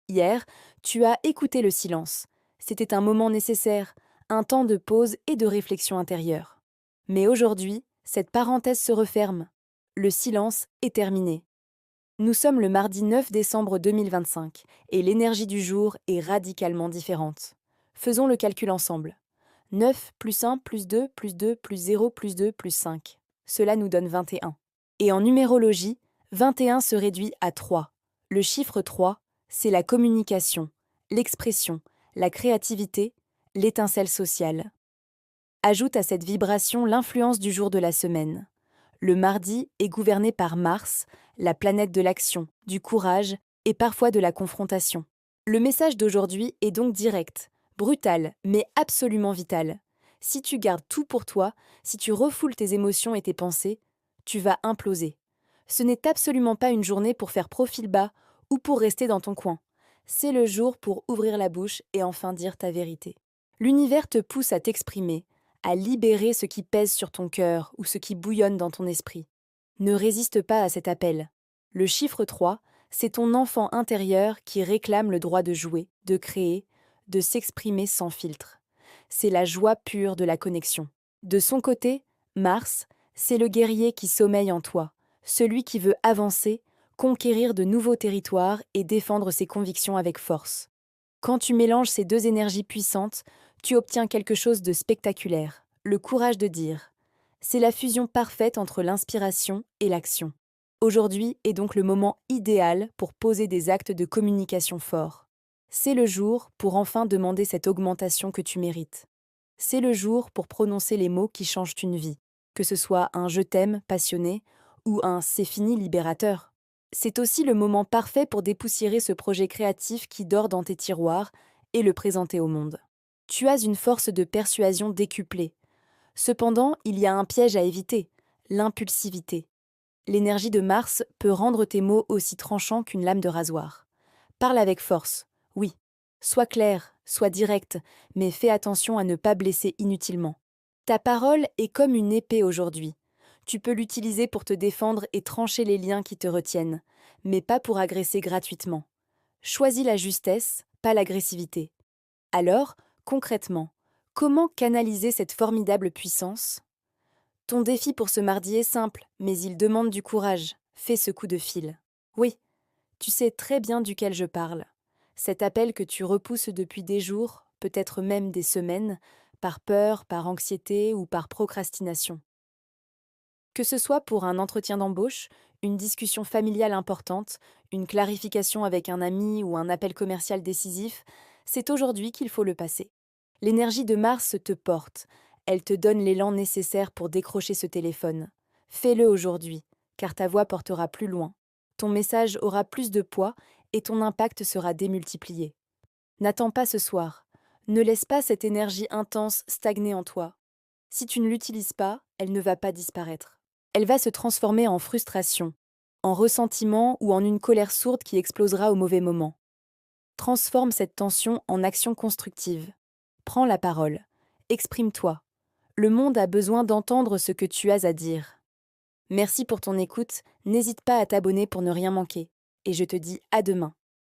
Hier, tu as écouté le silence. C'était un moment nécessaire, un temps de pause et de réflexion intérieure. Mais aujourd'hui, cette parenthèse se referme. Le silence est terminé. Nous sommes le mardi 9 décembre 2025 et l'énergie du jour est radicalement différente. Faisons le calcul ensemble. 9 plus 1 plus 2 plus 2 plus 0 plus 2 plus 5. Cela nous donne 21. Et en numérologie, 21 se réduit à 3. Le chiffre 3, c'est la communication, l'expression, la créativité, l'étincelle sociale. Ajoute à cette vibration l'influence du jour de la semaine. Le mardi est gouverné par Mars, la planète de l'action, du courage et parfois de la confrontation. Le message d'aujourd'hui est donc direct, brutal, mais absolument vital. Si tu gardes tout pour toi, si tu refoules tes émotions et tes pensées, tu vas imploser. Ce n'est absolument pas une journée pour faire profil bas ou pour rester dans ton coin. C'est le jour pour ouvrir la bouche et enfin dire ta vérité. L'univers te pousse à t'exprimer, à libérer ce qui pèse sur ton cœur ou ce qui bouillonne dans ton esprit. Ne résiste pas à cet appel. Le chiffre 3, c'est ton enfant intérieur qui réclame le droit de jouer, de créer, de s'exprimer sans filtre. C'est la joie pure de la connexion. De son côté, Mars, c'est le guerrier qui sommeille en toi, celui qui veut avancer, conquérir de nouveaux territoires et défendre ses convictions avec force. Quand tu mélanges ces deux énergies puissantes, tu obtiens quelque chose de spectaculaire, le courage de dire. C'est la fusion parfaite entre l'inspiration et l'action. Aujourd'hui est donc le moment idéal pour poser des actes de communication forts. C'est le jour pour enfin demander cette augmentation que tu mérites. C'est le jour pour prononcer les mots qui changent une vie, que ce soit un je t'aime passionné ou un c'est fini libérateur. C'est aussi le moment parfait pour dépoussiérer ce projet créatif qui dort dans tes tiroirs et le présenter au monde. Tu as une force de persuasion décuplée. Cependant, il y a un piège à éviter, l'impulsivité. L'énergie de Mars peut rendre tes mots aussi tranchants qu'une lame de rasoir. Parle avec force, oui. Sois clair, sois direct, mais fais attention à ne pas blesser inutilement. Ta parole est comme une épée aujourd'hui. Tu peux l'utiliser pour te défendre et trancher les liens qui te retiennent, mais pas pour agresser gratuitement. Choisis la justesse, pas l'agressivité. Alors, concrètement, comment canaliser cette formidable puissance? Ton défi pour ce mardi est simple, mais il demande du courage. Fais ce coup de fil. Oui, tu sais très bien duquel je parle. Cet appel que tu repousses depuis des jours, peut-être même des semaines, par peur, par anxiété ou par procrastination. Que ce soit pour un entretien d'embauche, une discussion familiale importante, une clarification avec un ami ou un appel commercial décisif, c'est aujourd'hui qu'il faut le passer. L'énergie de Mars te porte, elle te donne l'élan nécessaire pour décrocher ce téléphone. Fais-le aujourd'hui, car ta voix portera plus loin. Ton message aura plus de poids et ton impact sera démultiplié. N'attends pas ce soir. Ne laisse pas cette énergie intense stagner en toi. Si tu ne l'utilises pas, elle ne va pas disparaître. Elle va se transformer en frustration, en ressentiment ou en une colère sourde qui explosera au mauvais moment. Transforme cette tension en action constructive. Prends la parole. Exprime-toi. Le monde a besoin d'entendre ce que tu as à dire. Merci pour ton écoute, n'hésite pas à t'abonner pour ne rien manquer. Et je te dis à demain.